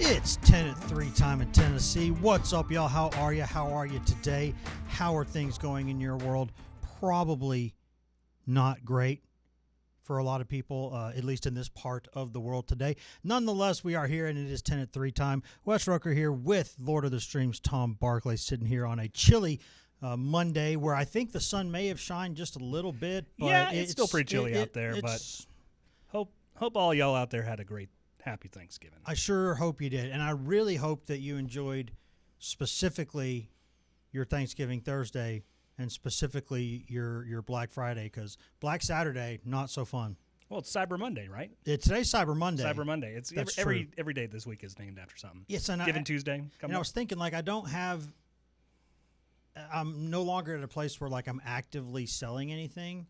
It's 10 at 3 time in Tennessee. What's up, y'all? How are you? How are you today? How are things going in your world? Probably not great for a lot of people, at least in this part of the world today. Nonetheless, we are here, and it is 10 at 3 time. Wes Rucker here with Lord of the Streams, Tom Barclay, sitting here on a chilly Monday where I think the sun may have shined just a little bit. But yeah, it's still pretty chilly out there, but hope all y'all out there had a great happy Thanksgiving. I sure hope you did, and I really hope that you enjoyed specifically your Thanksgiving Thursday and specifically your Black Friday, because Black Saturday, not so fun. Well, it's Cyber Monday, right? Today's Cyber Monday. Cyber Monday. It's every day this week is named after something. Yes, and Giving Tuesday. And I was thinking, like, I'm no longer at a place where, like, I'm actively selling anything,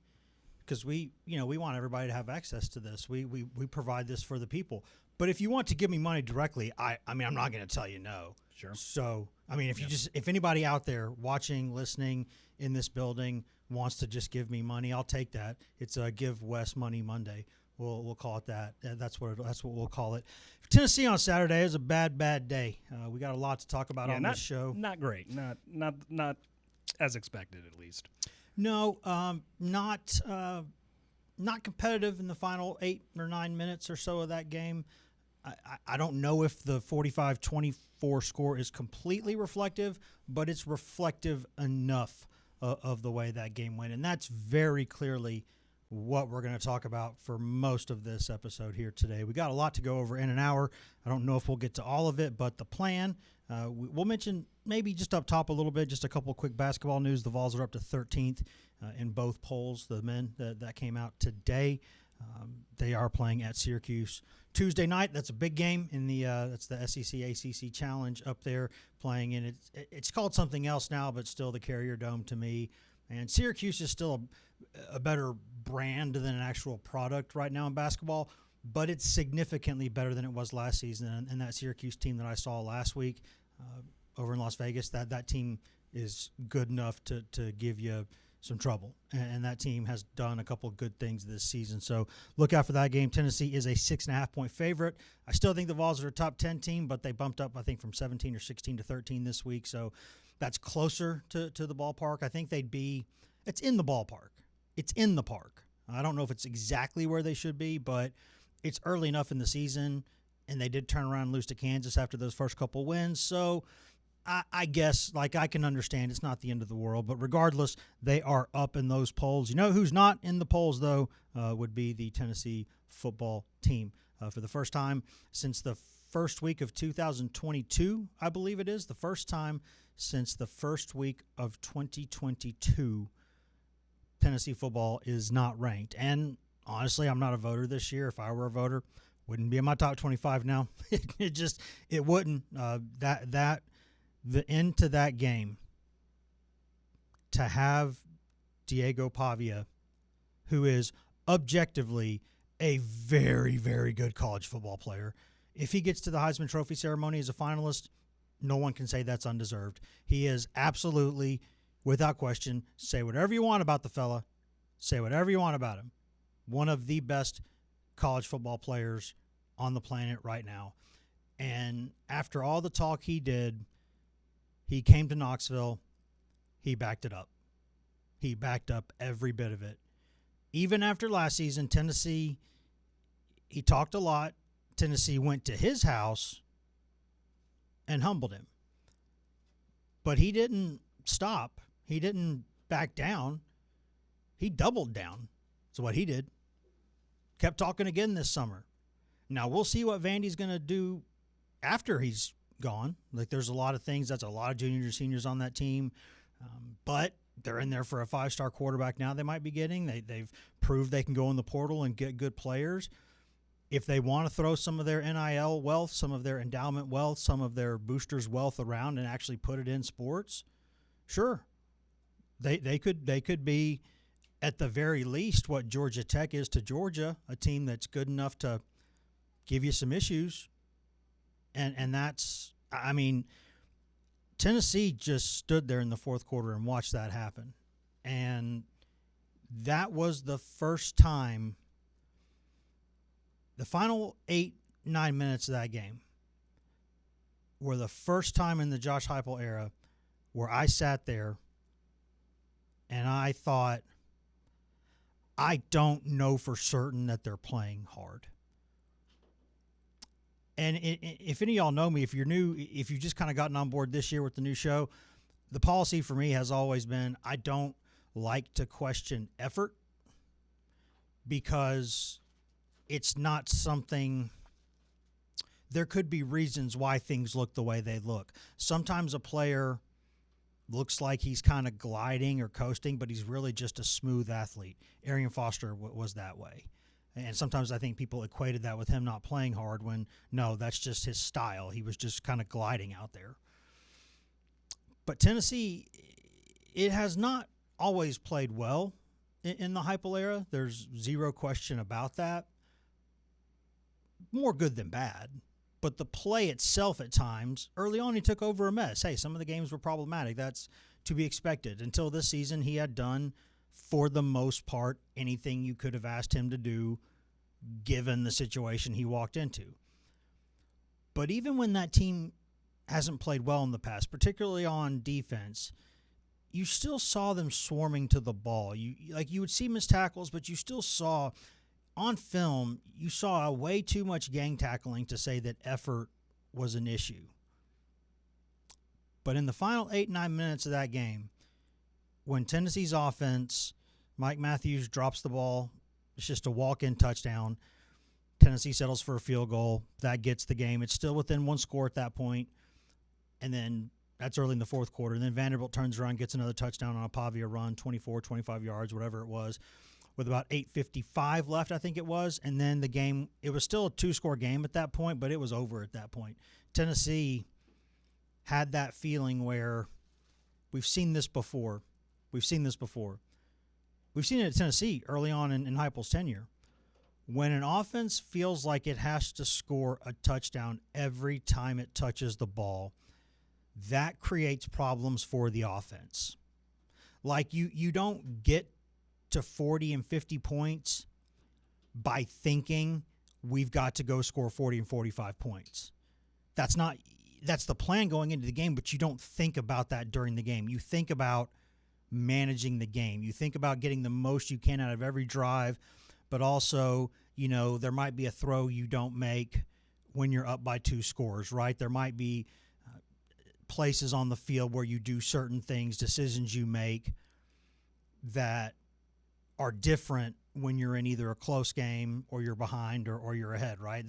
because we want everybody to have access to this. We provide this for the people. But if you want to give me money directly, I mean, I'm not going to tell you no. Sure. So, I mean, if anybody out there watching, listening in this building wants to just give me money, I'll take that. It's a Give Wes Money Monday. We'll call it that. That's what we'll call it. Tennessee on Saturday is a bad day. We got a lot to talk about on this show. Not great. Not as expected, at least. No, not competitive in the final 8 or 9 minutes or so of that game. I don't know if the 45-24 score is completely reflective, but it's reflective enough of the way that game went. And that's very clearly what we're going to talk about for most of this episode here today. We got a lot to go over in an hour. I don't know if we'll get to all of it, but the plan, we'll mention maybe just up top a little bit, just a couple of quick basketball news. The Vols are up to 13th in both polls, the men that came out today. They are playing at Syracuse Tuesday night. That's a big game in that's the SEC ACC Challenge up there playing in. It's called something else now, but still the Carrier Dome to me. And Syracuse is still a better brand than an actual product right now in basketball, but it's significantly better than it was last season. And that Syracuse team that I saw last week over in Las Vegas, that team is good enough to give you some trouble, and that team has done a couple of good things this season. So look out for that game. Tennessee is a 6.5-point favorite. I still think the Vols are a top 10 team, but they bumped up, I think, from 17 or 16 to 13 this week. So that's closer to the ballpark. I think it's in the ballpark. It's in the park. I don't know if it's exactly where they should be, but it's early enough in the season, and they did turn around and lose to Kansas after those first couple wins. So I guess, like, I can understand it's not the end of the world, but regardless, they are up in those polls. You know who's not in the polls, though, would be the Tennessee football team. For the first time since the first week of 2022, I believe it is, the first time since the first week of 2022, Tennessee football is not ranked. And honestly, I'm not a voter this year. If I were a voter, wouldn't be in my top 25 now. It wouldn't. The end to that game, to have Diego Pavia, who is objectively a very, very good college football player, if he gets to the Heisman Trophy ceremony as a finalist, no one can say that's undeserved. He is absolutely, without question, say whatever you want about the fella, say whatever you want about him, one of the best college football players on the planet right now. And after all the talk he did, he came to Knoxville. He backed it up. He backed up every bit of it. Even after last season, Tennessee, he talked a lot. Tennessee went to his house and humbled him. But he didn't stop. He didn't back down. He doubled down. That's what he did. Kept talking again this summer. Now, we'll see what Vandy's going to do after he's gone. Like, there's a lot of things. That's a lot of juniors and seniors on that team. But they're in there for a 5-star quarterback now they might be getting. They've proved they can go in the portal and get good players. If they want to throw some of their NIL wealth, some of their endowment wealth, some of their boosters' wealth around and actually put it in sports, sure. They could be, at the very least, what Georgia Tech is to Georgia, a team that's good enough to give you some issues. And that's, I mean, Tennessee just stood there in the fourth quarter and watched that happen. And that was the first time, the final 8-9 minutes of that game, were the first time in the Josh Heupel era where I sat there and I thought, I don't know for certain that they're playing hard. And if any of y'all know me, if you're new, if you've just kind of gotten on board this year with the new show, the policy for me has always been I don't like to question effort because it's not something – there could be reasons why things look the way they look. Sometimes a player looks like he's kind of gliding or coasting, but he's really just a smooth athlete. Arian Foster was that way. And sometimes I think people equated that with him not playing hard when, no, that's just his style. He was just kind of gliding out there. But Tennessee, it has not always played well in the Heupel era. There's zero question about that. More good than bad. But the play itself at times, early on he took over a mess. Hey, some of the games were problematic. That's to be expected. Until this season, he had done, for the most part, anything you could have asked him to do given the situation he walked into. But even when that team hasn't played well in the past, particularly on defense, you still saw them swarming to the ball. You would see missed tackles, but you still saw on film, you saw way too much gang tackling to say that effort was an issue. But in the final 8-9 minutes of that game, when Tennessee's offense, Mike Matthews drops the ball, it's just a walk-in touchdown. Tennessee settles for a field goal. That gets the game. It's still within one score at that point. And then that's early in the fourth quarter. And then Vanderbilt turns around, gets another touchdown on a Pavia run, 24, 25 yards, whatever it was, with about 8:55 left, I think it was. And then the game, it was still a two-score game at that point, but it was over at that point. Tennessee had that feeling where we've seen this before. We've seen it at Tennessee early on in Heupel's tenure. When an offense feels like it has to score a touchdown every time it touches the ball, that creates problems for the offense. Like you don't get to 40 and 50 points by thinking we've got to go score 40 and 45 points. That's the plan going into the game, but you don't think about that during the game. You think about managing the game. You think about getting the most you can out of every drive, but also, there might be a throw you don't make when you're up by 2 scores, right? There might be places on the field where you do certain things, decisions you make that are different when you're in either a close game or you're behind or you're ahead, right?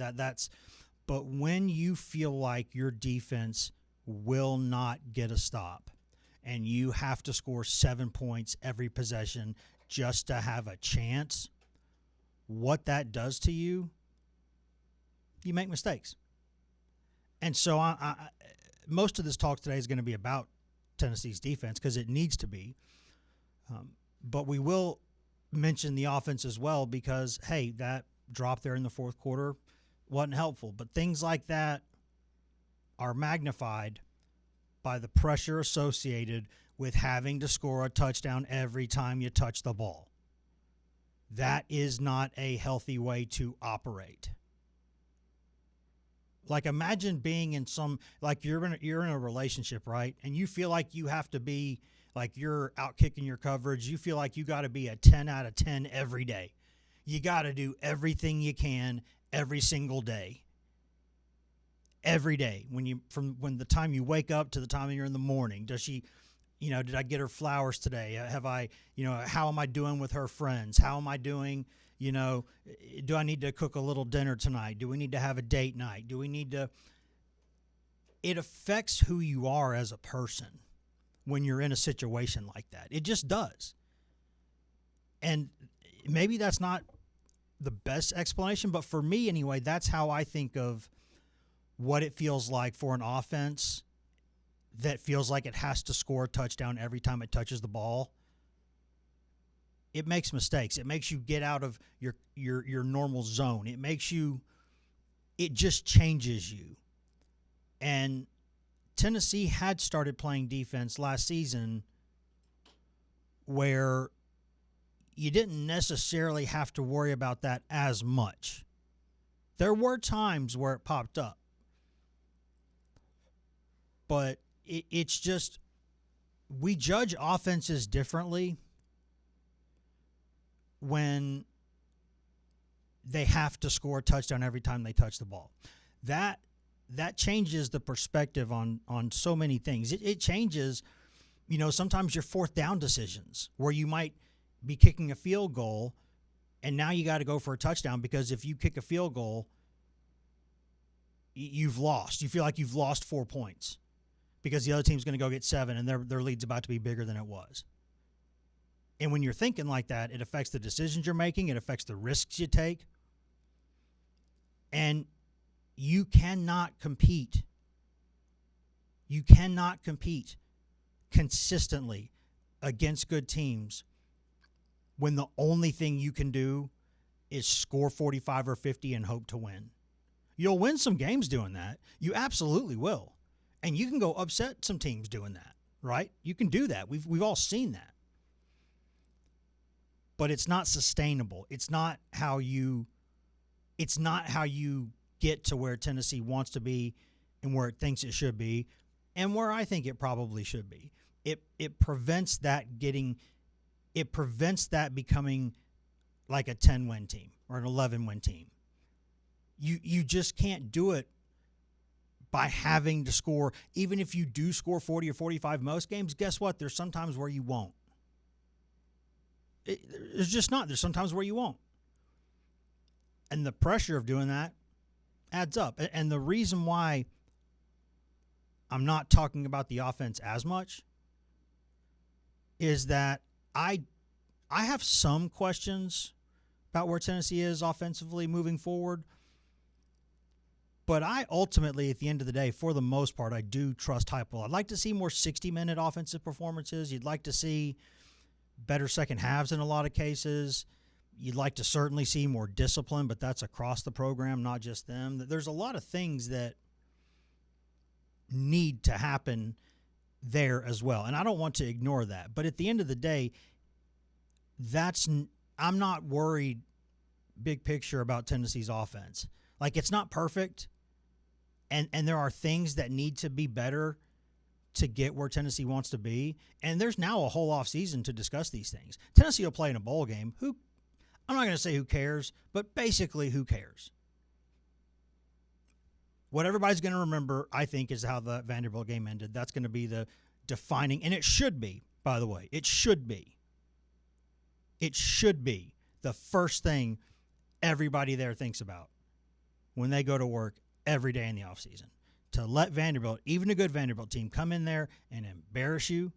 But when you feel like your defense will not get a stop and you have to score 7 points every possession just to have a chance, what that does to you, you make mistakes. And so most of this talk today is going to be about Tennessee's defense because it needs to be. But we will mention the offense as well because, hey, that drop there in the fourth quarter wasn't helpful. But things like that are magnified by the pressure associated with having to score a touchdown every time you touch the ball. That is not a healthy way to operate. Like, imagine being in you're in a relationship, right? And you feel like you have to be, like, you're out kicking your coverage. You feel like you got to be a 10 out of 10 every day. You got to do everything you can every single day. Every day. From the time you wake up to the time you're in the morning. Does she, did I get her flowers today? How am I doing with her friends? How am I doing? Do I need to cook a little dinner tonight? Do we need to have a date night? Do we need to? It affects who you are as a person when you're in a situation like that. It just does. And maybe that's not the best explanation, but for me anyway, that's how I think of what it feels like for an offense that feels like it has to score a touchdown every time it touches the ball. It makes mistakes. It makes you get out of your normal zone. It just changes you. And Tennessee had started playing defense last season where you didn't necessarily have to worry about that as much. There were times where it popped up. But it's just we judge offenses differently when they have to score a touchdown every time they touch the ball. That changes the perspective on so many things. It changes, sometimes your fourth down decisions where you might be kicking a field goal and now you got to go for a touchdown because if you kick a field goal, you've lost. You feel like you've lost 4 points because the other team's going to go get 7 and their lead's about to be bigger than it was. And when you're thinking like that, it affects the decisions you're making. It affects the risks you take. And you cannot compete. You cannot compete consistently against good teams when the only thing you can do is score 45 or 50 and hope to win. You'll win some games doing that. You absolutely will. And you can go upset some teams doing that, right? You can do that. We've all seen that. But it's not sustainable. It's not how you get to where Tennessee wants to be and where it thinks it should be and where I think it probably should be. It prevents that becoming like a 10-win team or an 11-win team. You just can't do it by having to score. Even if you do score 40 or 45 most games, guess what? There's sometimes where you won't. There's just not. There's sometimes where you won't. And the pressure of doing that adds up. And the reason why I'm not talking about the offense as much is that I have some questions about where Tennessee is offensively moving forward. But I ultimately, at the end of the day, for the most part, I do trust Heupel. I'd like to see more 60-minute offensive performances. You'd like to see better second halves in a lot of cases. You'd like to certainly see more discipline, but that's across the program, not just them. There's a lot of things that need to happen there as well, and I don't want to ignore that. But at the end of the day, I'm not worried big picture about Tennessee's offense. Like, it's not perfect, and there are things that need to be better to get where Tennessee wants to be. And there's now a whole offseason to discuss these things. Tennessee will play in a bowl game. I'm not going to say who cares, but basically who cares? What everybody's going to remember, I think, is how the Vanderbilt game ended. That's going to be the defining, and it should be, by the way. It should be. It should be the first thing everybody there thinks about when they go to work every day in the offseason. To let Vanderbilt, even a good Vanderbilt team, come in there and embarrass you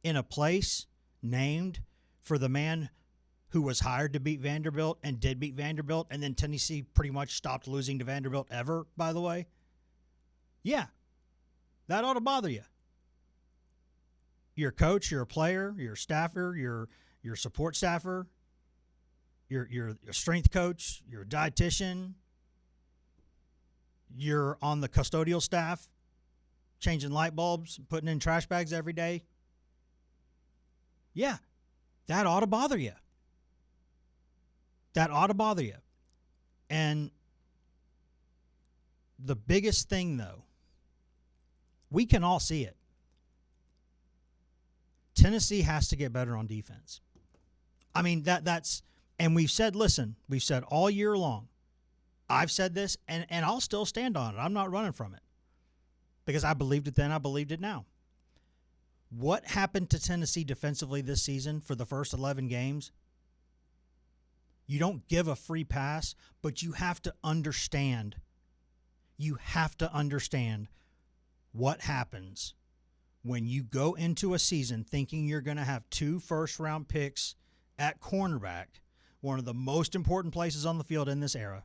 in a place named for the man who was hired to beat Vanderbilt and did beat Vanderbilt, and then Tennessee pretty much stopped losing to Vanderbilt ever, by the way. Yeah, that ought to bother you. You're a coach, you're a player, you're a staffer, you're a support staffer, you're a strength coach, you're a dietitian, you're on the custodial staff, changing light bulbs, putting in trash bags every day. Yeah, that ought to bother you. That ought to bother you. And the biggest thing, though, we can all see it. Tennessee has to get better on defense. I mean, that's, and we've said all year long, I've said this, and I'll still stand on it. I'm not running from it. Because I believed it then, I believed it now. What happened to Tennessee defensively this season for the first 11 games? You don't give a free pass, but you have to understand. You have to understand what happens when you go into a season thinking you're going to have 2 first-round picks at cornerback, one of the most important places on the field in this era,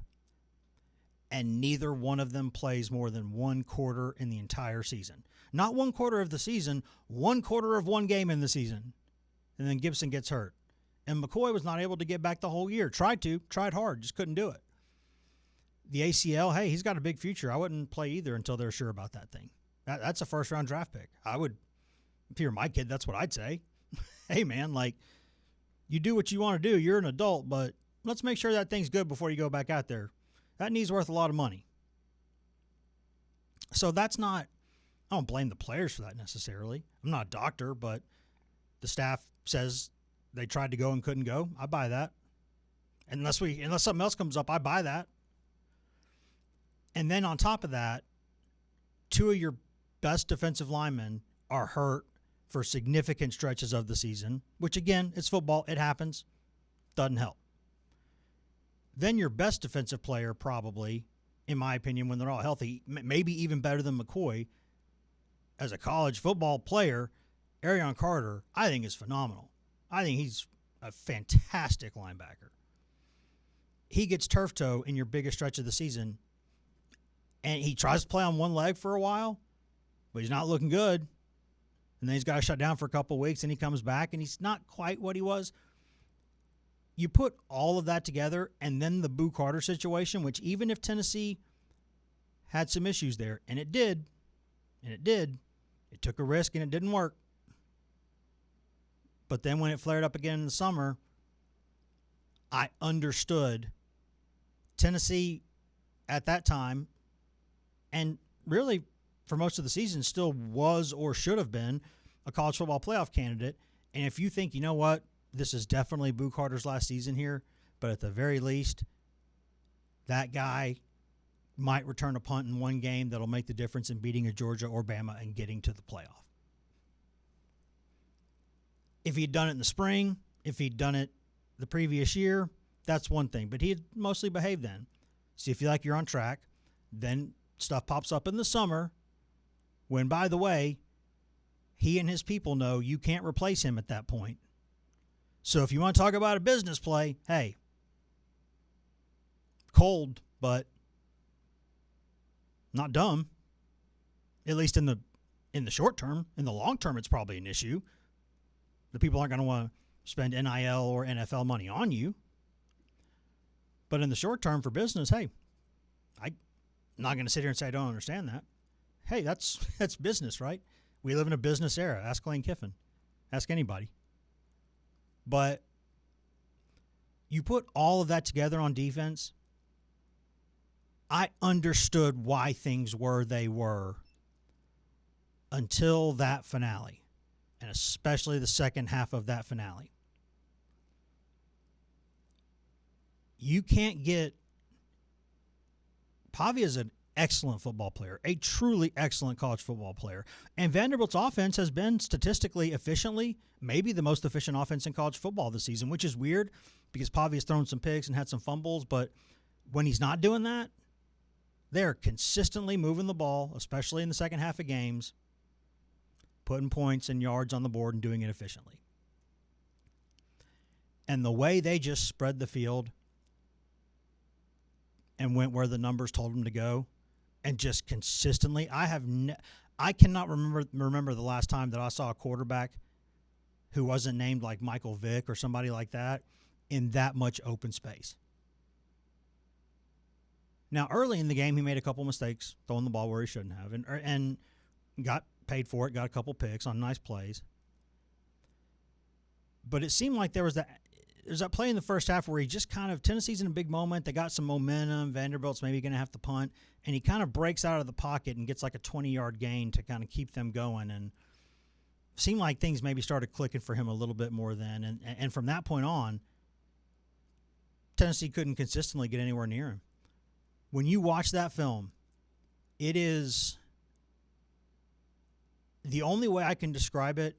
and neither one of them plays more than 1 quarter in the entire season. Not 1 quarter of the season, 1 quarter of 1 game in the season. And then Gibson gets hurt. And McCoy was not able to get back the whole year. Tried hard, just couldn't do it. The ACL, hey, he's got a big future. I wouldn't play either until they're sure about that thing. That's a first-round draft pick. I would, if you're my kid, that's what I'd say. Hey, man, like, you do what you want to do. You're an adult, but let's make sure that thing's good before you go back out there. That knee's worth a lot of money. So that's not, I don't blame the players for that necessarily. I'm not a doctor, but the staff says they tried to go and couldn't go. I buy that. Unless something else comes up, I buy that. And then on top of that, two of your best defensive linemen are hurt for significant stretches of the season, which again, it's football. It happens. Doesn't help. Then your best defensive player probably, in my opinion, when they're all healthy, maybe even better than McCoy, as a college football player, Arion Carter, I think is phenomenal. I think he's a fantastic linebacker. He gets turf toe in your biggest stretch of the season, and he tries to play on one leg for a while, but he's not looking good. And then he's got to shut down for a couple of weeks, and he comes back, and he's not quite what he was. You put all of that together, and then the Boo Carter situation, which even if Tennessee had some issues there, and it did, it took a risk, and it didn't work. But then when it flared up again in the summer, I understood Tennessee at that time, and really for most of the season still was or should have been a college football playoff candidate. And if you think, you know what, this is definitely Boo Carter's last season here, but at the very least, that guy might return a punt in one game that'll make the difference in beating a Georgia or Bama and getting to the playoff. If he'd done it in the spring, if he'd done it the previous year, that's one thing. But he had mostly behaved then. So if you feel like you're on track, then stuff pops up in the summer when, by the way, he and his people know you can't replace him at that point. So if you want to talk about a business play, hey, cold, but not dumb. At least in the short term. In the long term, it's probably an issue. The people aren't going to want to spend NIL or NFL money on you. But in the short term for business, hey, I'm not going to sit here and say I don't understand that. Hey, that's business, right? We live in a business era. Ask Lane Kiffin. Ask anybody. But you put all of that together on defense, I understood why things were they were until that finale, and especially the second half of that finale. You can't get – Pavia is an excellent football player, a truly excellent college football player. And Vanderbilt's offense has been statistically efficiently maybe the most efficient offense in college football this season, which is weird because Pavia's thrown some picks and had some fumbles. But when he's not doing that, they're consistently moving the ball, especially in the second half of games, putting points and yards on the board and doing it efficiently. And the way they just spread the field and went where the numbers told them to go, and just consistently, I cannot remember the last time that I saw a quarterback who wasn't named like Michael Vick or somebody like that in that much open space. Now, early in the game, he made a couple mistakes, throwing the ball where he shouldn't have, and got paid for it, got a couple picks on nice plays. But it seemed like there was that play in the first half where he just kind of, Tennessee's in a big moment. They got some momentum. Vanderbilt's maybe going to have to punt. And he kind of breaks out of the pocket and gets like a 20-yard gain to kind of keep them going. And it seemed like things maybe started clicking for him a little bit more then. And from that point on, Tennessee couldn't consistently get anywhere near him. When you watch that film, it is the only way I can describe it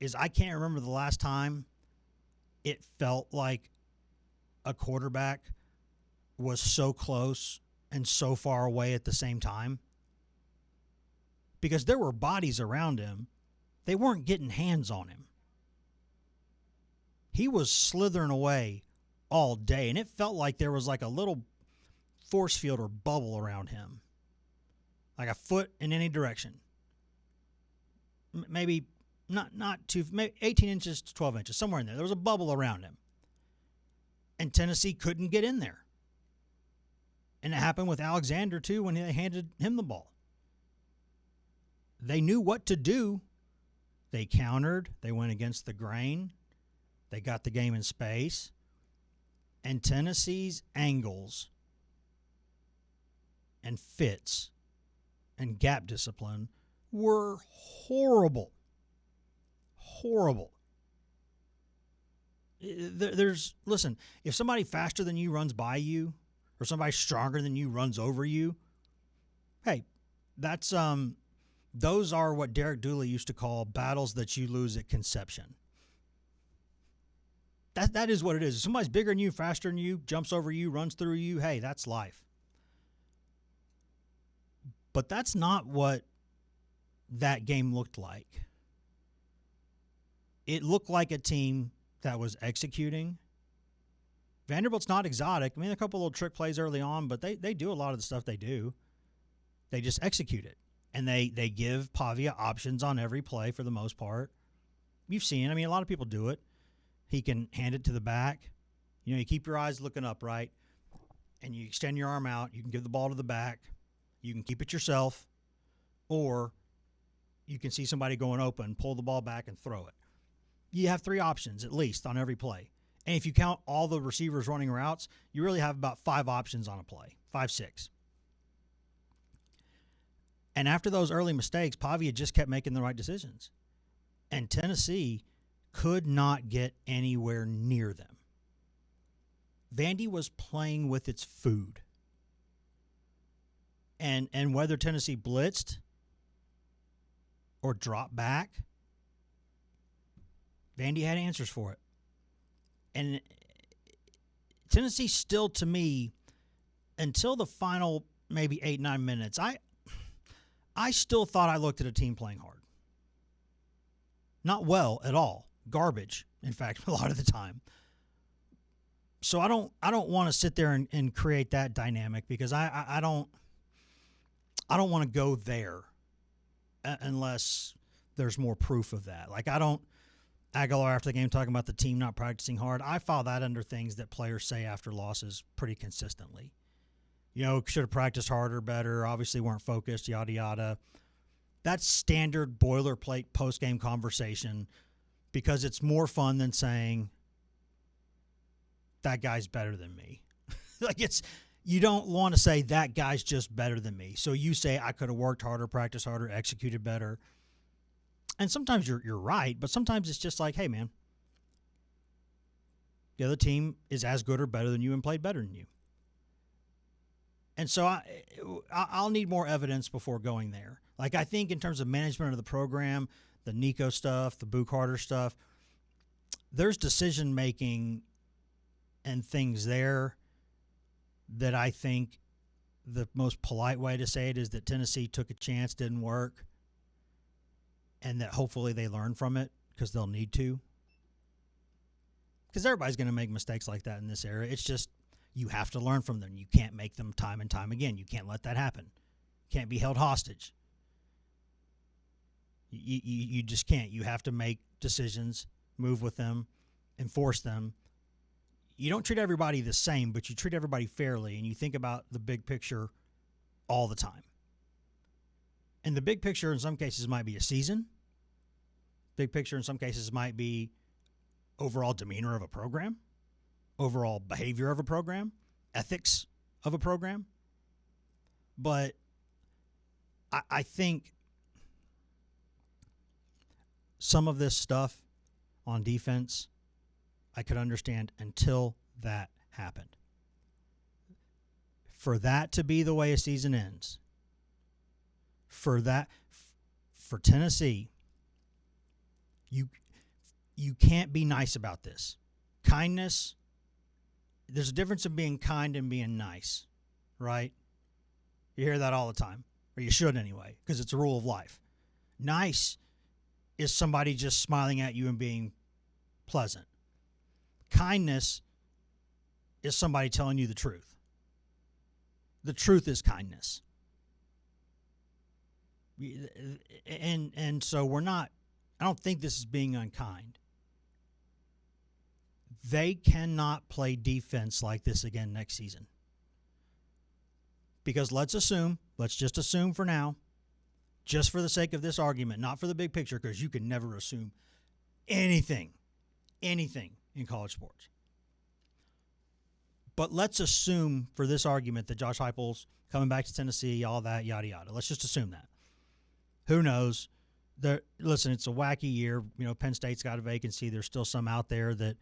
is I can't remember the last time it felt like a quarterback was so close and so far away at the same time. Because there were bodies around him. They weren't getting hands on him. He was slithering away all day, and it felt like there was like a little force field or bubble around him. Like a foot in any direction. Maybe not too, maybe 18 inches to 12 inches, somewhere in there. There was a bubble around him. And Tennessee couldn't get in there. And it happened with Alexander, too, when they handed him the ball. They knew what to do. They countered. They went against the grain. They got the game in space. And Tennessee's angles and fits and gap discipline were horrible. Horrible. Listen, if somebody faster than you runs by you or somebody stronger than you runs over you, hey, that's those are what Derek Dooley used to call battles that you lose at conception. That is what it is. If somebody's bigger than you, faster than you, jumps over you, runs through you, hey, that's life. But that's not what that game looked like. It looked like a team that was executing. Vanderbilt's not exotic. I mean, a couple little trick plays early on, but they do a lot of the stuff they do. They just execute it. And they give Pavia options on every play for the most part. You've seen it. I mean, a lot of people do it. He can hand it to the back. You know, you keep your eyes looking up, right? And you extend your arm out. You can give the ball to the back. You can keep it yourself. Or you can see somebody going open, pull the ball back, and throw it. You have 3 options at least on every play. And if you count all the receivers running routes, you really have about 5 options on a play, 5, 6. And after those early mistakes, Pavia just kept making the right decisions. And Tennessee could not get anywhere near them. Vandy was playing with its food. And whether Tennessee blitzed or dropped back, Vandy had answers for it. And Tennessee still, to me, until the final maybe 8-9 minutes, I still thought I looked at a team playing hard. Not well at all. Garbage, in fact, a lot of the time. So I don't want to sit there and create that dynamic because I don't want to go there unless there's more proof of that. Like Aguilar after the game talking about the team not practicing hard. I file that under things that players say after losses pretty consistently. You know, should have practiced harder, better, obviously weren't focused, yada, yada. That's standard boilerplate post-game conversation because it's more fun than saying, that guy's better than me. You don't want to say that guy's just better than me. So you say, I could have worked harder, practiced harder, executed better. And sometimes you're right, but sometimes it's just like, hey, man, the other team is as good or better than you and played better than you. And so I'll need more evidence before going there. Like, I think in terms of management of the program, the Nico stuff, the Boo Carter stuff, there's decision-making and things there that I think the most polite way to say it is that Tennessee took a chance, didn't work, and that hopefully they learn from it because they'll need to. Because everybody's going to make mistakes like that in this era. It's just you have to learn from them. You can't make them time and time again. You can't let that happen. You can't be held hostage. You just can't. You have to make decisions, move with them, enforce them. You don't treat everybody the same, but you treat everybody fairly, and you think about the big picture all the time. And the big picture in some cases might be a season. Big picture in some cases might be overall demeanor of a program, overall behavior of a program, ethics of a program. But I think some of this stuff on defense I could understand until that happened. For that to be the way a season ends, for Tennessee, you can't be nice about this. Kindness, there's a difference in being kind and being nice, right? You hear that all the time, or you should anyway, because it's a rule of life. Nice is somebody just smiling at you and being pleasant. Kindness is somebody telling you the truth. The truth is kindness. And so I don't think this is being unkind. They cannot play defense like this again next season. Because let's just assume for now, just for the sake of this argument, not for the big picture, because you can never assume anything in college sports. But let's assume for this argument that Josh Heupel's coming back to Tennessee, all that, yada, yada. Let's just assume that. Who knows? Listen, it's a wacky year. Penn State's got a vacancy. There's still some out there that,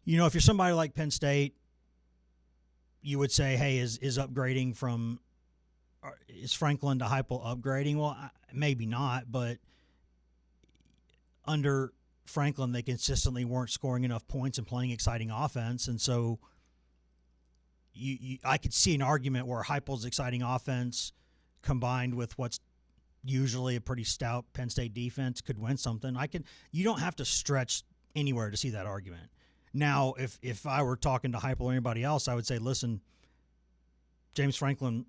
if you're somebody like Penn State, you would say, hey, is upgrading from – is Franklin to Heupel upgrading? Well, maybe not, but under Franklin, they consistently weren't scoring enough points and playing exciting offense. And so I could see an argument where Heupel's exciting offense combined with what's usually a pretty stout Penn State defense could win something. You don't have to stretch anywhere to see that argument. Now, if I were talking to Heupel or anybody else, I would say, listen, James Franklin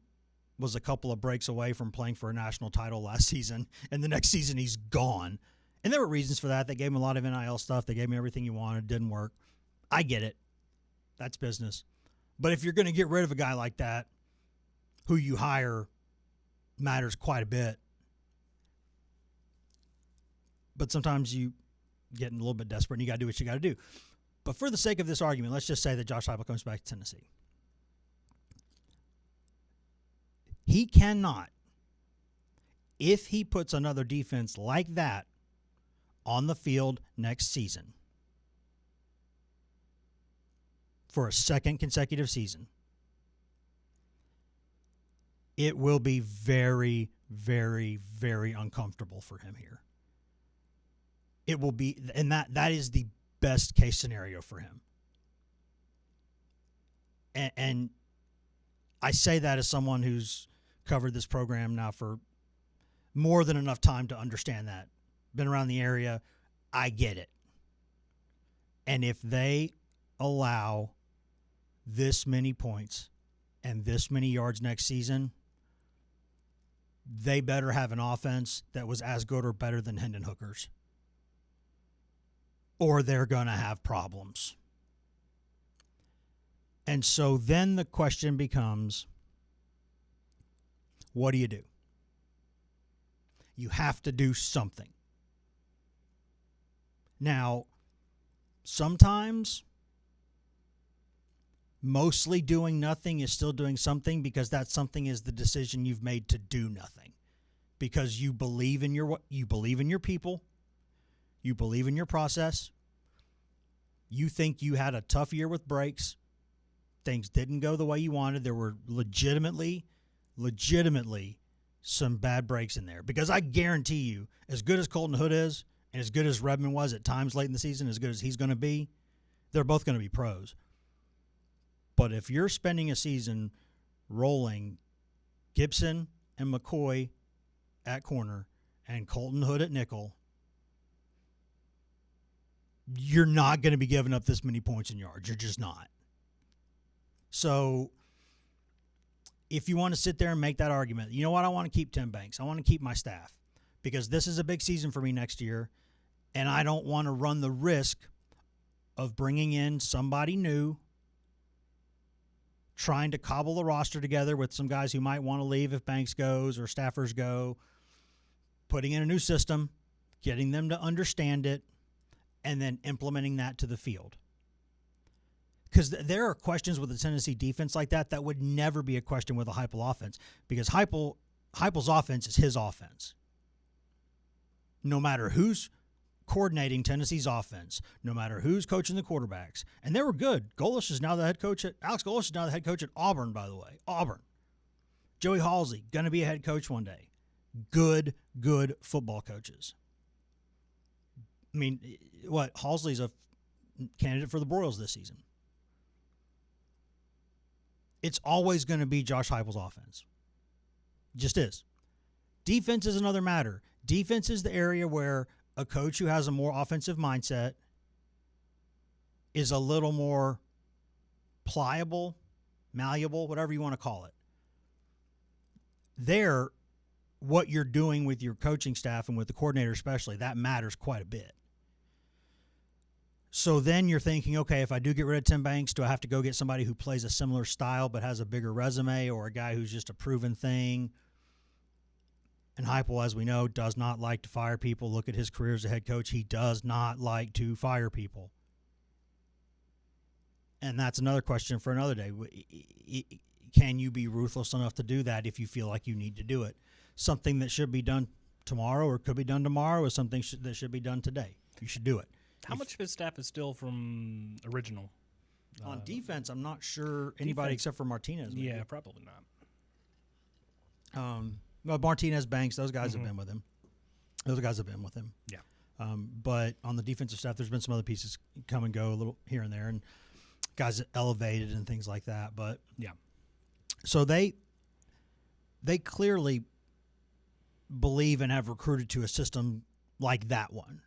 was a couple of breaks away from playing for a national title last season, and the next season he's gone. And there were reasons for that. They gave him a lot of NIL stuff. They gave him everything he wanted. It didn't work. I get it. That's business. But if you're going to get rid of a guy like that, who you hire matters quite a bit. But sometimes you get a little bit desperate and you got to do what you got to do. But for the sake of this argument, let's just say that Josh Heupel comes back to Tennessee. He cannot, if he puts another defense like that on the field next season for a second consecutive season, it will be very, very, very uncomfortable for him here. It will be, and that is the best case scenario for him. And I say that as someone who's covered this program now for more than enough time to understand that. Been around the area. I get it. And if they allow this many points and this many yards next season, they better have an offense that was as good or better than Hendon Hooker's, or they're going to have problems. And so then the question becomes, what do? You have to do something. Now, sometimes mostly doing nothing is still doing something, because that something is the decision you've made to do nothing. Because you believe in your people, you believe in your process. You think you had a tough year with breaks. Things didn't go the way you wanted. There were legitimately some bad breaks in there. Because I guarantee you, as good as Colton Hood is, and as good as Redmond was at times late in the season, as good as he's going to be, they're both going to be pros. But if you're spending a season rolling Gibson and McCoy at corner and Colton Hood at nickel, you're not going to be giving up this many points and yards. You're just not. So if you want to sit there and make that argument, you know what? I want to keep Tim Banks. I want to keep my staff, because this is a big season for me next year, and I don't want to run the risk of bringing in somebody new, trying to cobble the roster together with some guys who might want to leave if Banks goes or staffers go, putting in a new system, getting them to understand it, and then implementing that to the field. Because there are questions with the Tennessee defense like that would never be a question with a Heupel offense, because Heupel's offense is his offense. No matter who's coordinating Tennessee's offense, no matter who's coaching the quarterbacks, and they were good. Alex Golesh is now the head coach at Auburn, by the way. Auburn. Joey Halsey, going to be a head coach one day. Good football coaches. I mean, Halsey's a candidate for the Broyles this season. It's always going to be Josh Heupel's offense. Just is. Defense is another matter. Defense is the area where a coach who has a more offensive mindset is a little more pliable, malleable, whatever you want to call it. There, what you're doing with your coaching staff and with the coordinator especially, that matters quite a bit. So then you're thinking, okay, if I do get rid of Tim Banks, do I have to go get somebody who plays a similar style but has a bigger resume, or a guy who's just a proven thing? And Heupel, as we know, does not like to fire people. Look at his career as a head coach. He does not like to fire people. And that's another question for another day. Can you be ruthless enough to do that if you feel like you need to do it? Something that should be done tomorrow or could be done tomorrow is something that should be done today. You should do it. How much of his staff is still from original? On defense, I'm not sure anybody except for Martinez. Maybe. Yeah, probably not. Well, Martinez, Banks, those guys have been with him. Those guys have been with him. Yeah. But on the defensive staff, there's been some other pieces come and go a little here and there, and guys elevated and things like that. But yeah, so they clearly believe and have recruited to a system like that one.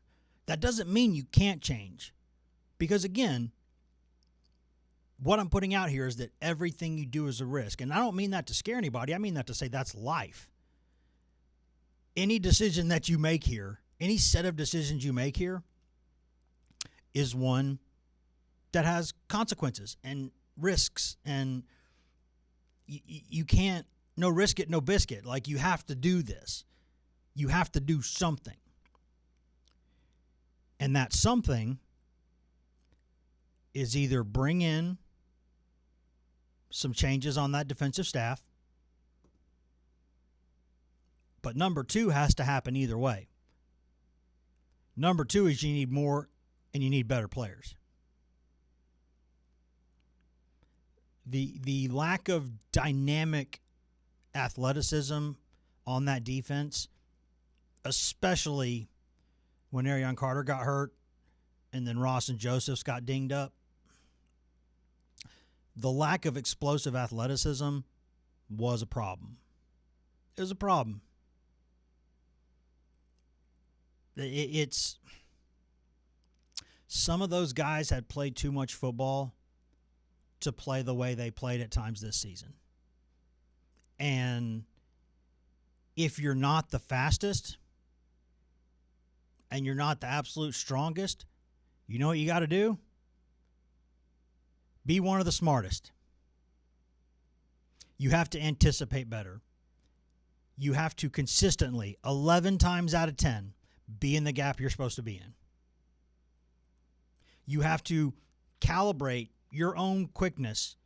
That doesn't mean you can't change, because again, what I'm putting out here is that everything you do is a risk, and I don't mean that to scare anybody. I mean that to say that's life. Any decision that you make here, any set of decisions you make here, is one that has consequences and risks, and you can't, no risk it, no biscuit. Like, you have to do this. You have to do something. And that something is either bring in some changes on that defensive staff, but number two has to happen either way. Number two is you need more and you need better players. The lack of dynamic athleticism on that defense, especially when Arion Carter got hurt and then Ross and Josephs got dinged up, the lack of explosive athleticism was a problem. It was a problem. It's some of those guys had played too much football to play the way they played at times this season. And if you're not the fastest and you're not the absolute strongest, you know what you got to do? Be one of the smartest. You have to anticipate better. You have to consistently, 11 times out of 10, be in the gap you're supposed to be in. You have to calibrate your own quickness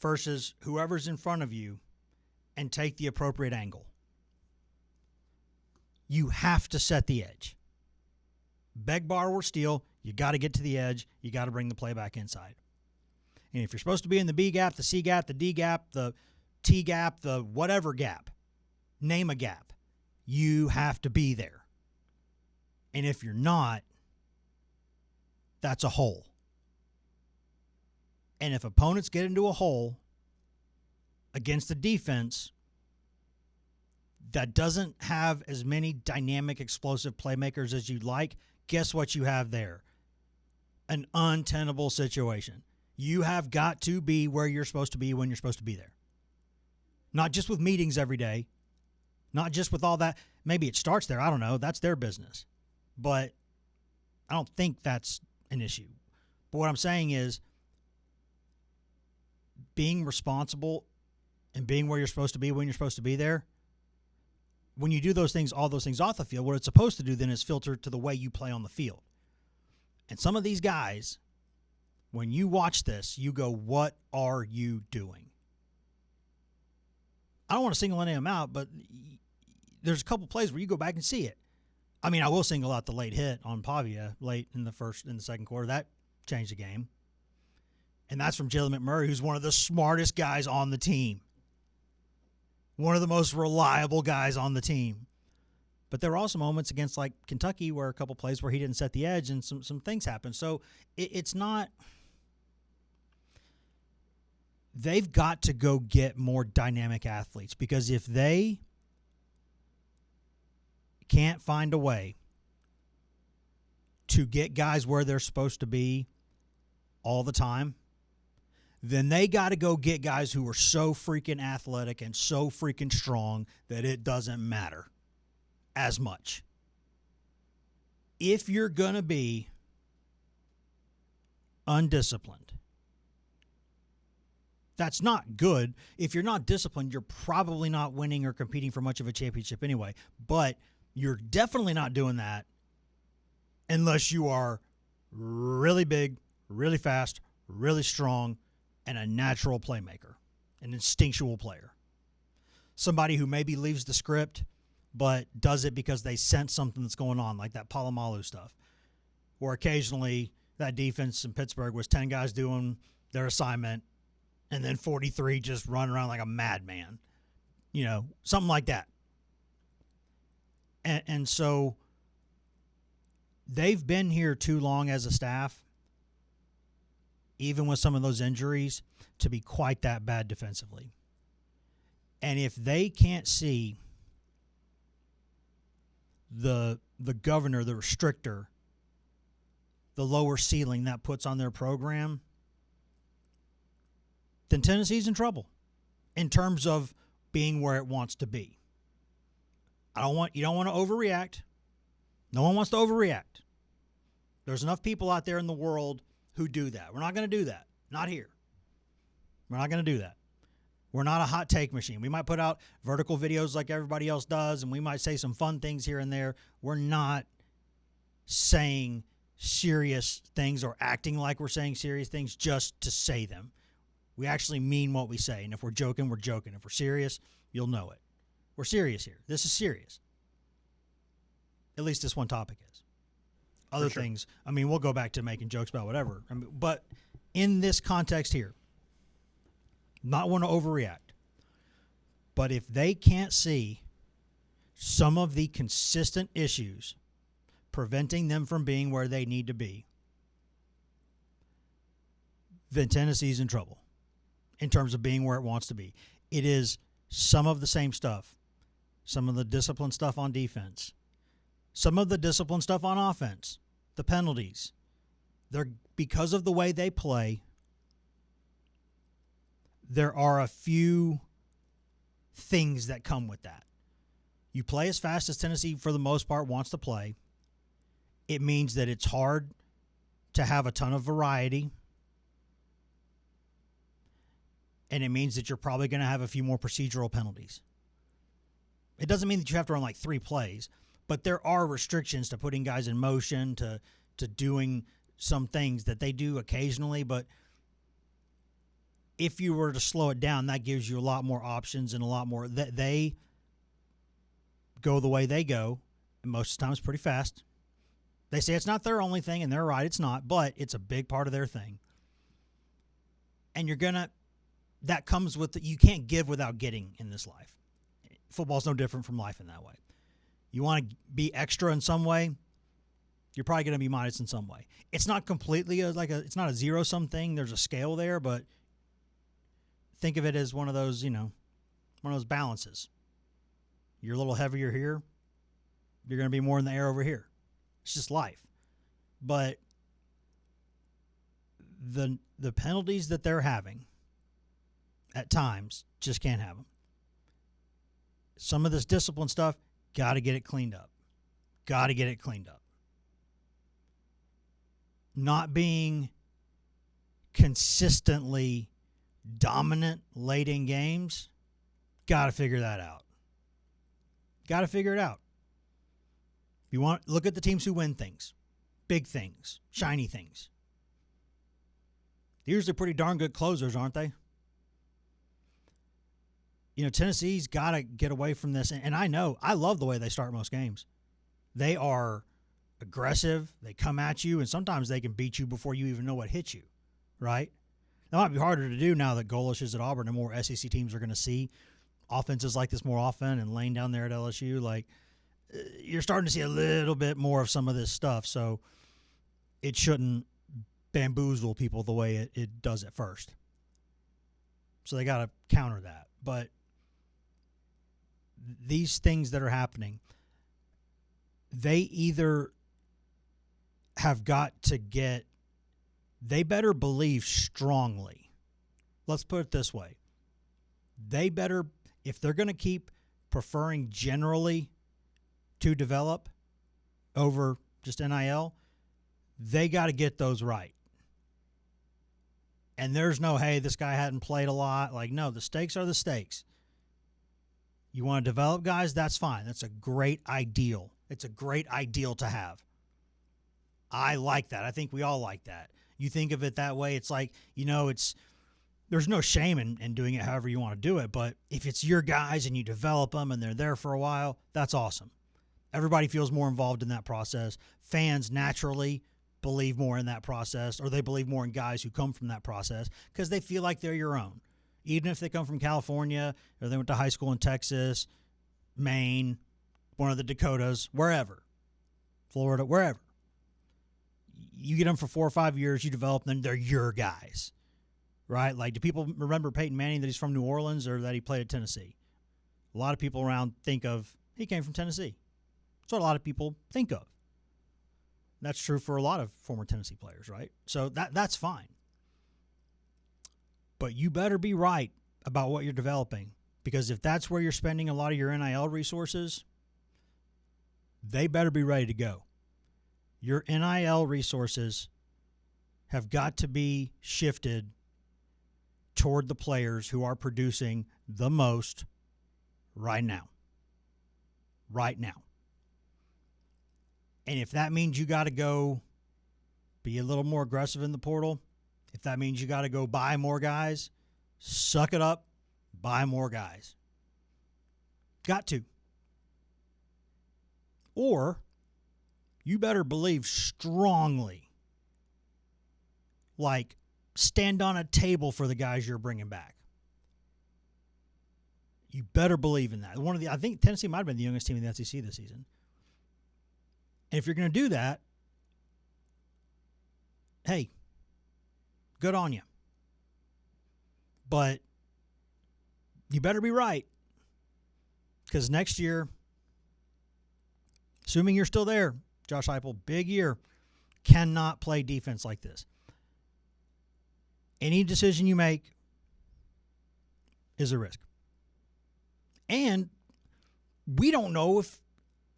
versus whoever's in front of you and take the appropriate angle. You have to set the edge. Beg, borrow, or steal, you got to get to the edge. You got to bring the play back inside. And if you're supposed to be in the B gap, the C gap, the D gap, the T gap, the whatever gap, name a gap, you have to be there. And if you're not, that's a hole. And if opponents get into a hole against a defense that doesn't have as many dynamic, explosive playmakers as you'd like, guess what you have there? An untenable situation. You have got to be where you're supposed to be when you're supposed to be there. Not just with meetings every day. Not just with all that. Maybe it starts there. I don't know. That's their business. But I don't think that's an issue. But what I'm saying is being responsible and being where you're supposed to be when you're supposed to be there, when you do those things, all those things off the field, what it's supposed to do then is filter to the way you play on the field. And some of these guys, when you watch this, you go, what are you doing? I don't want to single any of them out, but there's a couple plays where you go back and see it. I mean, I will single out the late hit on Pavia late in the second quarter. That changed the game. And that's from Jalen McMurray, who's one of the smartest guys on the team. One of the most reliable guys on the team. But there were also moments against, like, Kentucky where a couple plays where he didn't set the edge and some things happened. So it's not – they've got to go get more dynamic athletes, because if they can't find a way to get guys where they're supposed to be all the time, then they got to go get guys who are so freaking athletic and so freaking strong that it doesn't matter as much. If you're going to be undisciplined, that's not good. If you're not disciplined, you're probably not winning or competing for much of a championship anyway. But you're definitely not doing that unless you are really big, really fast, really strong, and a natural playmaker, an instinctual player. Somebody who maybe leaves the script but does it because they sense something that's going on, like that Palomalu stuff. Or occasionally that defense in Pittsburgh was 10 guys doing their assignment and then 43 just run around like a madman. You know, something like that. And so they've been here too long as a staff, even with some of those injuries, to be quite that bad defensively. And if they can't see the governor, the restrictor, the lower ceiling that puts on their program, then Tennessee's in trouble in terms of being where it wants to be. You don't want to overreact. No one wants to overreact. There's enough people out there in the world who do that. We're not going to do that. Not here. We're not going to do that. We're not a hot take machine. We might put out vertical videos like everybody else does, and we might say some fun things here and there. We're not saying serious things or acting like we're saying serious things just to say them. We actually mean what we say, and if we're joking, we're joking. If we're serious, you'll know it. We're serious here. This is serious. At least this one topic is. Other things, I mean, we'll go back to making jokes about whatever. I mean, but in this context here, not want to overreact. But if they can't see some of the consistent issues preventing them from being where they need to be, then Tennessee's in trouble in terms of being where it wants to be. It is some of the same stuff, some of the discipline stuff on defense, some of the discipline stuff on offense, the penalties. They're because of the way they play, there are a few things that come with that. You play as fast as Tennessee, for the most part, wants to play. It means that it's hard to have a ton of variety. And it means that you're probably going to have a few more procedural penalties. It doesn't mean that you have to run like 3 plays, but there are restrictions to putting guys in motion, to doing some things that they do occasionally. But if you were to slow it down, that gives you a lot more options and a lot more. They go the way they go, and most of the time it's pretty fast. They say it's not their only thing, and they're right, it's not, but it's a big part of their thing. And that comes with you can't give without getting in this life. Football's no different from life in that way. You want to be extra in some way, you're probably going to be minus in some way. It's not completely it's not a zero-sum thing. There's a scale there, but think of it as one of those, one of those balances. You're a little heavier here, you're going to be more in the air over here. It's just life. But the penalties that they're having at times just can't have them. Some of this discipline stuff, got to get it cleaned up. Got to get it cleaned up. Not being consistently dominant late in games, got to figure that out. Got to figure it out. You want look at the teams who win things, big things, shiny things. They're usually pretty darn good closers, aren't they? Tennessee's got to get away from this. And I love the way they start most games. They are aggressive. They come at you, and sometimes they can beat you before you even know what hit you, right? That might be harder to do now that Golish is at Auburn and more SEC teams are going to see offenses like this more often, and Lane down there at LSU. Like, you're starting to see a little bit more of some of this stuff, so it shouldn't bamboozle people the way it does at first. So they got to counter that. But these things that are happening, they either have got to they better believe strongly. Let's put it this way. They better, if they're going to keep preferring generally to develop over just NIL, they got to get those right. And there's no, hey, this guy hadn't played a lot. Like, no, the stakes are the stakes. You want to develop guys? That's fine. That's a great ideal. It's a great ideal to have. I like that. I think we all like that. You think of it that way. It's like, there's no shame in doing it however you want to do it. But if it's your guys and you develop them and they're there for a while, that's awesome. Everybody feels more involved in that process. Fans naturally believe more in that process, or they believe more in guys who come from that process because they feel like they're your own. Even if they come from California or they went to high school in Texas, Maine, one of the Dakotas, wherever, Florida, wherever. You get them for 4 or 5 years, you develop them, they're your guys, right? Like, do people remember Peyton Manning that he's from New Orleans or that he played at Tennessee? A lot of people around think of he came from Tennessee. That's what a lot of people think of. That's true for a lot of former Tennessee players, right? So that's fine. But you better be right about what you're developing, because if that's where you're spending a lot of your NIL resources, they better be ready to go. Your NIL resources have got to be shifted toward the players who are producing the most right now. Right now. And if that means you got to go be a little more aggressive in the portal, if that means you got to go buy more guys, suck it up, buy more guys. Got to. Or you better believe strongly, like, stand on a table for the guys you're bringing back. You better believe in that. I think Tennessee might have been the youngest team in the SEC this season. And if you're going to do that, hey, good on you. But you better be right, because next year, assuming you're still there, Josh Heupel, big year, cannot play defense like this. Any decision you make is a risk. And we don't know if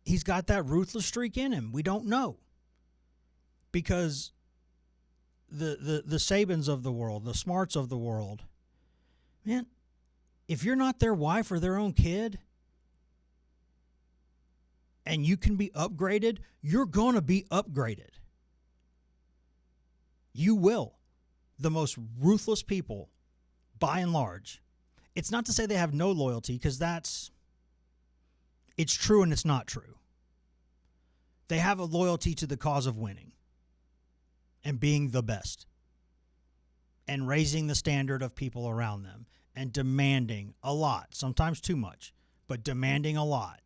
he's got that ruthless streak in him. We don't know. Because the Sabans of the world, the Smarts of the world, man, if you're not their wife or their own kid and you can be upgraded, you're going to be upgraded. You will. The most ruthless people, by and large. It's not to say they have no loyalty, because it's true and it's not true. They have a loyalty to the cause of winning and being the best and raising the standard of people around them and demanding a lot, sometimes too much, but demanding a lot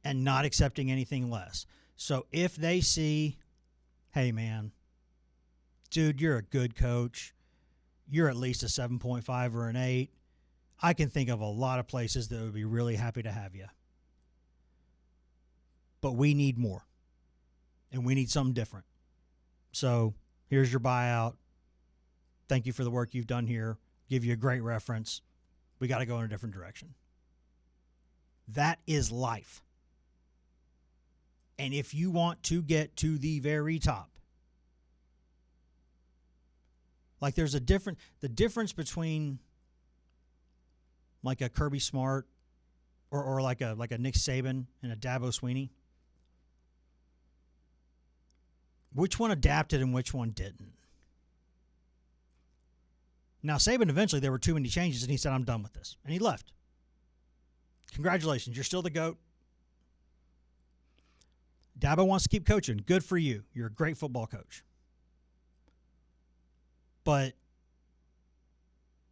and not accepting anything less. So if they see, hey, man, dude, you're a good coach, you're at least a 7.5 or an 8, I can think of a lot of places that would be really happy to have you. But we need more, and we need something different. So here's your buyout. Thank you for the work you've done here. Give you a great reference. We got to go in a different direction. That is life. And if you want to get to the very top, like, there's the difference between like a Kirby Smart or like a Nick Saban and a Dabo Swinney. Which one adapted and which one didn't? Now, Saban, eventually there were too many changes, and he said, I'm done with this. And he left. Congratulations. You're still the GOAT. Dabo wants to keep coaching. Good for you. You're a great football coach. But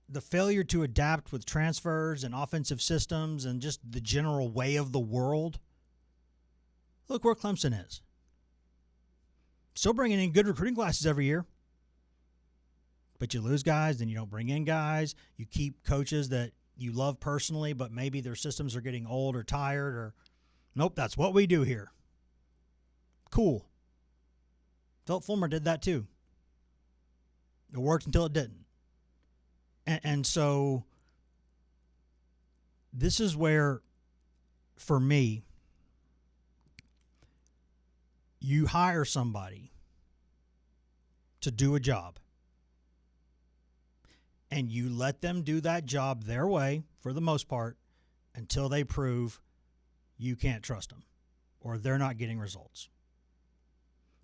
the failure to adapt with transfers and offensive systems and just the general way of the world, look where Clemson is. Still bringing in good recruiting classes every year. But you lose guys, then you don't bring in guys. You keep coaches that you love personally, but maybe their systems are getting old or tired, or nope, that's what we do here. Cool. Philip Fulmer did that too. It worked until it didn't. And so this is where, for me, you hire somebody to do a job, and you let them do that job their way for the most part until they prove you can't trust them or they're not getting results.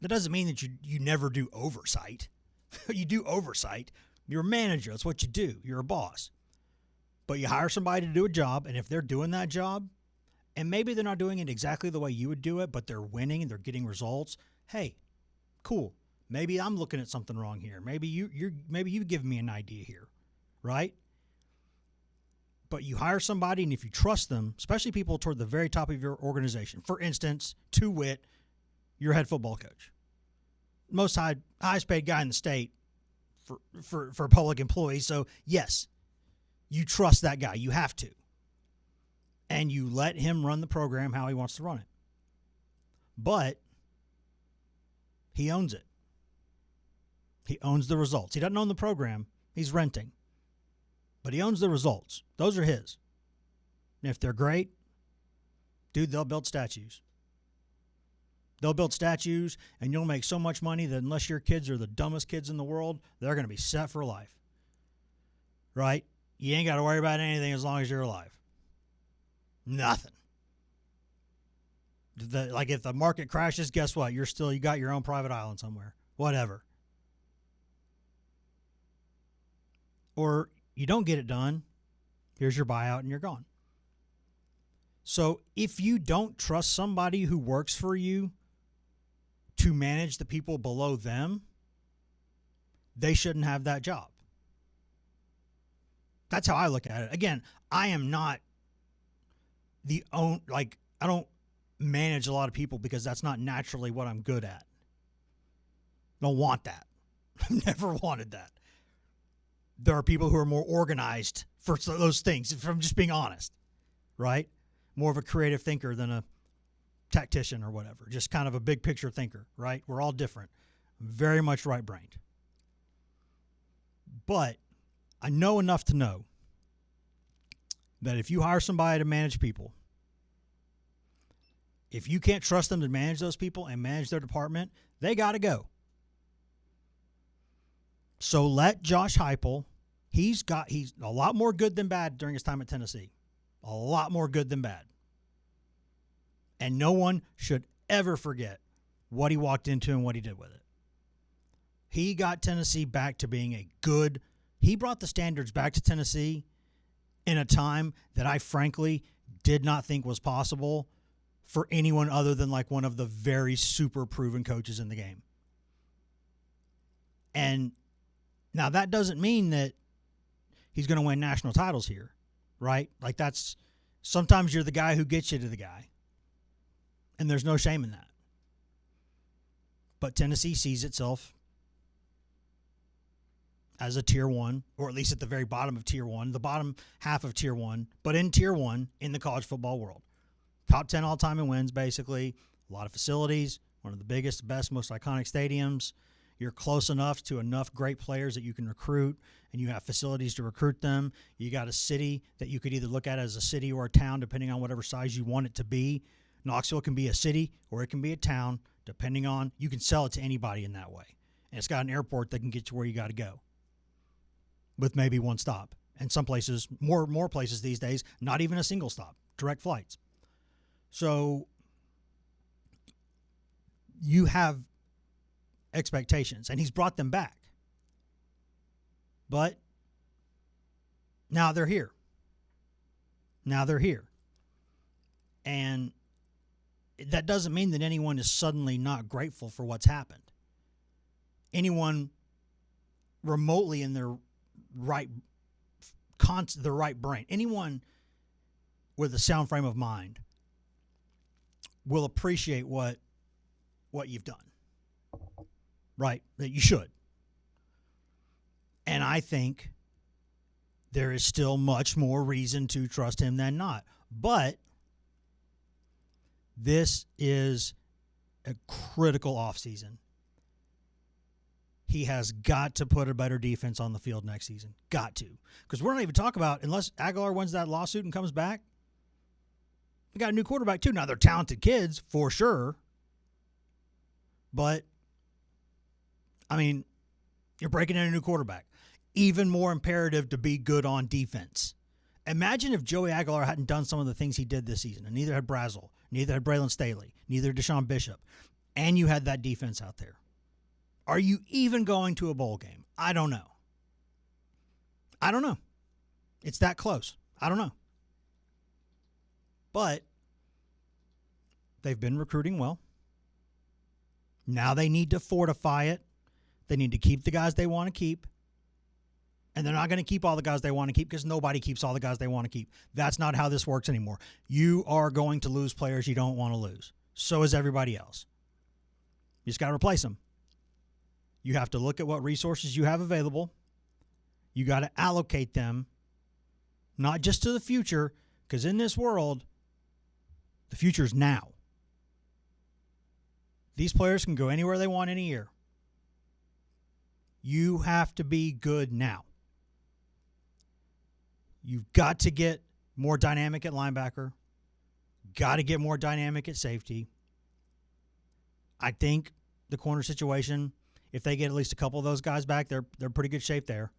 That doesn't mean that you never do oversight. You do oversight. You're a manager. That's what you do. You're a boss. But you hire somebody to do a job, and if they're doing that job, and maybe they're not doing it exactly the way you would do it, but they're winning and they're getting results, hey, cool. Maybe I'm looking at something wrong here. Maybe you've given me an idea here, right? But you hire somebody, and if you trust them, especially people toward the very top of your organization, for instance, to wit, your head football coach, most highest paid guy in the state for public employees. So yes, you trust that guy. You have to. And you let him run the program how he wants to run it. But he owns it. He owns the results. He doesn't own the program. He's renting. But he owns the results. Those are his. And if they're great, dude, they'll build statues. They'll build statues, and you'll make so much money that unless your kids are the dumbest kids in the world, they're going to be set for life. Right? You ain't got to worry about anything as long as you're alive. Nothing. Like if the market crashes, guess what? You got your own private island somewhere. Whatever. Or you don't get it done, here's your buyout and you're gone. So if you don't trust somebody who works for you to manage the people below them, they shouldn't have that job. That's how I look at it. Again, I am not I don't manage a lot of people because that's not naturally what I'm good at. I don't want that. I've never wanted that. There are people who are more organized for those things, if I'm just being honest, right? More of a creative thinker than a tactician or whatever, just kind of a big picture thinker, right? We're all different. I'm very much right-brained. But I know enough to know that if you hire somebody to manage people, if you can't trust them to manage those people and manage their department, they got to go. So let Josh Heupel, he's a lot more good than bad during his time at Tennessee. A lot more good than bad. And no one should ever forget what he walked into and what he did with it. He got Tennessee back to being he brought the standards back to Tennessee in a time that I frankly did not think was possible for anyone other than like one of the very super proven coaches in the game. And now that doesn't mean that he's going to win national titles here, right? Like sometimes you're the guy who gets you to the guy. And there's no shame in that. But Tennessee sees itself as a tier one, or at least at the very bottom of tier one, the bottom half of tier one, but in tier one in the college football world. Top 10 all-time in wins, basically. A lot of facilities, one of the biggest, best, most iconic stadiums. You're close enough to enough great players that you can recruit, and you have facilities to recruit them. You got a city that you could either look at as a city or a town, depending on whatever size you want it to be. Knoxville can be a city or it can be a town, depending on, you can sell it to anybody in that way. And it's got an airport that can get you where you got to go with maybe one stop. And some places, more places these days, not even a single stop, direct flights. So you have expectations, and he's brought them back. But now they're here. And that doesn't mean that anyone is suddenly not grateful for what's happened. Anyone remotely in their right brain, anyone with a sound frame of mind will appreciate what you've done. Right? That you should. And I think there is still much more reason to trust him than not. But this is a critical offseason. He has got to put a better defense on the field next season. Got to. Because we're not even talking about, unless Aguilar wins that lawsuit and comes back, we got a new quarterback too. Now, they're talented kids, for sure. But, I mean, you're breaking in a new quarterback. Even more imperative to be good on defense. Imagine if Joey Aguilar hadn't done some of the things he did this season, and neither had Brazel, neither had Braylon Staley, neither had Deshaun Bishop. and you had that defense out there. Are you even going to a bowl game? I don't know. It's that close. I don't know. But they've been recruiting well. Now they need to fortify it. They need to keep the guys they want to keep. And they're not going to keep all the guys they want to keep because nobody keeps all the guys they want to keep. That's not how this works anymore. You are going to lose players you don't want to lose. So is everybody else. You just got to replace them. You have to look at what resources you have available. You got to allocate them, not just to the future, because in this world, the future is now. These players can go anywhere they want any year. You have to be good now. You've got to get more dynamic at linebacker. Got to get more dynamic at safety. I think the corner situation, if they get at least a couple of those guys back, they're in pretty good shape there.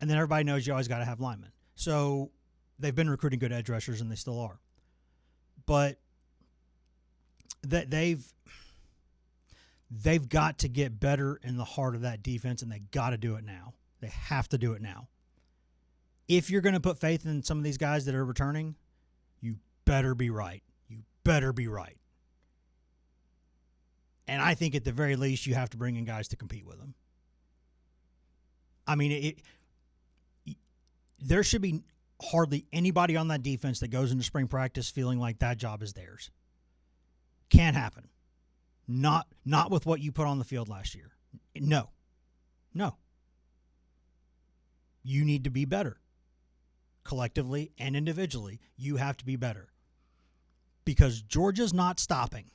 And then everybody knows you always got to have linemen. So they've been recruiting good edge rushers, and they still are. But they've got to get better in the heart of that defense, and they got to do it now. They have to do it now. If you're going to put faith in some of these guys that are returning, you better be right. You better be right. And I think at the very least, you have to bring in guys to compete with them. I mean, there should be hardly anybody on that defense that goes into spring practice feeling like that job is theirs. Can't happen. Not with what you put on the field last year. No. You need to be better. Collectively and individually, you have to be better. Because Georgia's not stopping.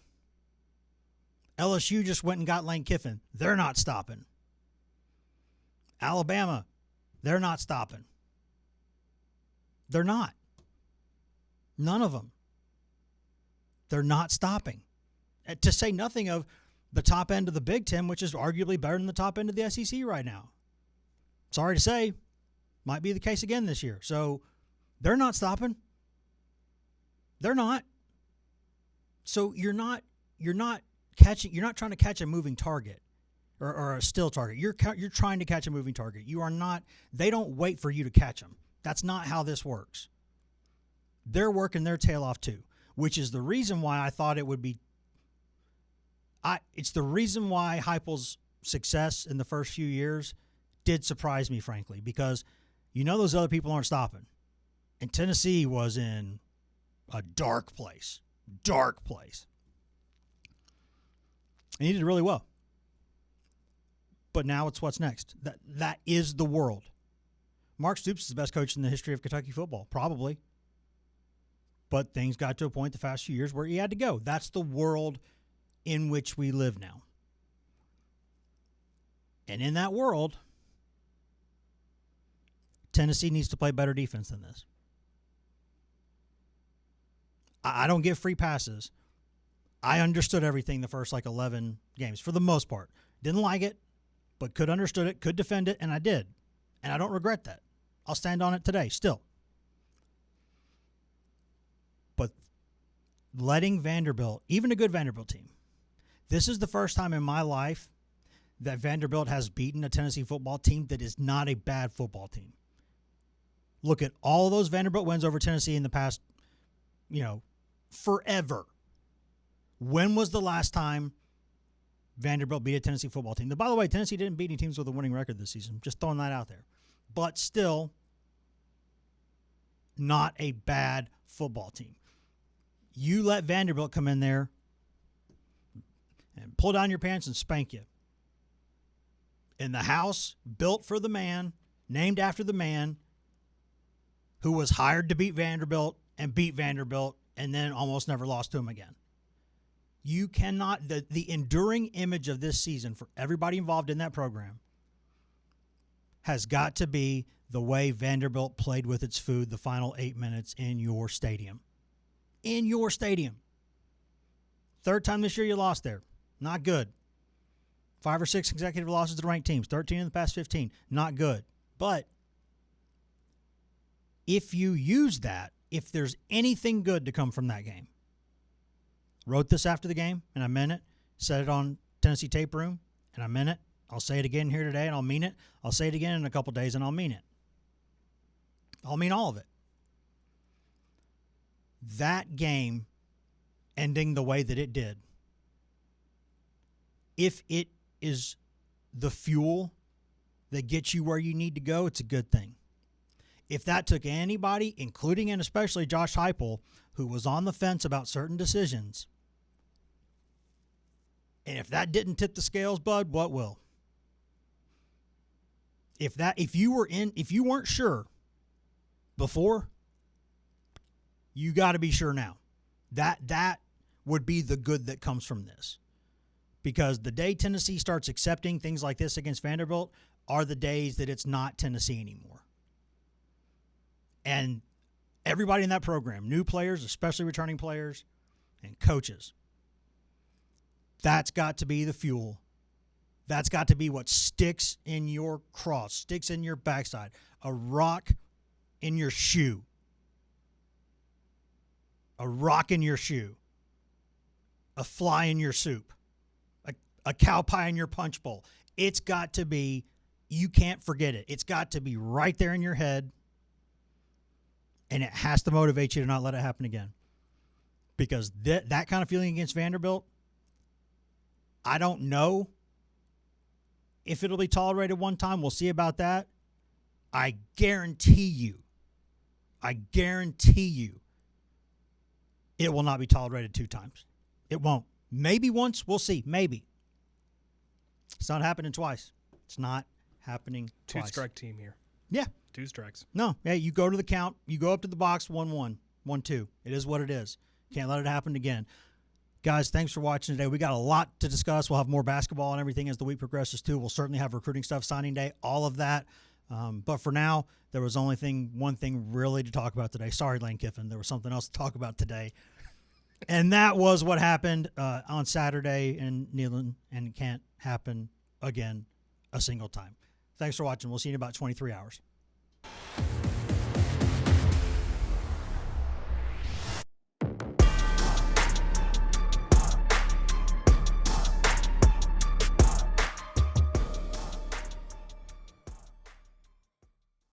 LSU just went and got Lane Kiffin. They're not stopping. Alabama, they're not stopping. They're not. None of them. They're not stopping. To say nothing of the top end of the Big Ten, which is arguably better than the top end of the SEC right now. Sorry to say, might be the case again this year. So they're not stopping. They're not. So you're not trying to catch a moving target or a still target. You're trying to catch a moving target. You are not. They don't wait for you to catch them. That's not how this works. They're working their tail off too, which is the reason why I thought it would be. It's the reason why Heupel's success in the first few years did surprise me, frankly, because those other people aren't stopping. And Tennessee was in a dark place. Dark place. And he did really well. But now it's what's next. That is the world. Mark Stoops is the best coach in the history of Kentucky football, probably. But things got to a point the past few years where he had to go. That's the world in which we live now. And in that world, Tennessee needs to play better defense than this. I don't give free passes. I understood everything the first 11 games for the most part. Didn't like it, but could understood it, could defend it, and I did. And I don't regret that. I'll stand on it today still. But letting Vanderbilt, even a good Vanderbilt team, this is the first time in my life that Vanderbilt has beaten a Tennessee football team that is not a bad football team. Look at all those Vanderbilt wins over Tennessee in the past, forever. When was the last time Vanderbilt beat a Tennessee football team? By the way, Tennessee didn't beat any teams with a winning record this season. Just throwing that out there. But still, not a bad football team. You let Vanderbilt come in there and pull down your pants and spank you. In the house, built for the man, named after the man who was hired to beat Vanderbilt and beat Vanderbilt and then almost never lost to him again. You cannot, the enduring image of this season for everybody involved in that program has got to be the way Vanderbilt played with its food the final 8 minutes in your stadium. In your stadium. Third time this year you lost there. Not good. 5 or 6 consecutive losses to ranked teams. 13 in the past 15. Not good. But if you use that, if there's anything good to come from that game, wrote this after the game, and I meant it, Said it on Tennessee Tape Room, and I meant it. I'll say it again here today, and I'll mean it. I'll say it again in a couple days, and I'll mean it. I'll mean all of it. That game ending the way that it did, if it is the fuel that gets you where you need to go, it's a good thing. If that took anybody, including and especially Josh Heupel, who was on the fence about certain decisions, and if that didn't tip the scales, bud, what will? If you weren't sure before, you got to be sure now. That would be the good that comes from this. Because the day Tennessee starts accepting things like this against Vanderbilt are the days that it's not Tennessee anymore. And everybody in that program, new players, especially returning players, and coaches, that's got to be the fuel. That's got to be what sticks in your cross, sticks in your backside, a rock in your shoe. A rock in your shoe. A fly in your soup. A cow pie in your punch bowl. It's got to be, you can't forget it. It's got to be right there in your head, and it has to motivate you to not let it happen again. Because that kind of feeling against Vanderbilt, I don't know if it'll be tolerated one time. We'll see about that. I guarantee you, it will not be tolerated 2 times. It won't. Maybe once. We'll see. Maybe. It's not happening twice. It's not happening twice. 2-strike team here. Yeah. 2 strikes. No. Yeah, you go to the count. You go up to the box, 1-1, 1-2. It is what it is. Can't let it happen again. Guys, thanks for watching today. We got a lot to discuss. We'll have more basketball and everything as the week progresses, too. We'll certainly have recruiting stuff, signing day, all of that. But for now, there was only one thing really to talk about today. Sorry, Lane Kiffin. There was something else to talk about today. And that was what happened on Saturday in Neyland, and it can't happen again a single time. Thanks for watching. We'll see you in about 23 hours.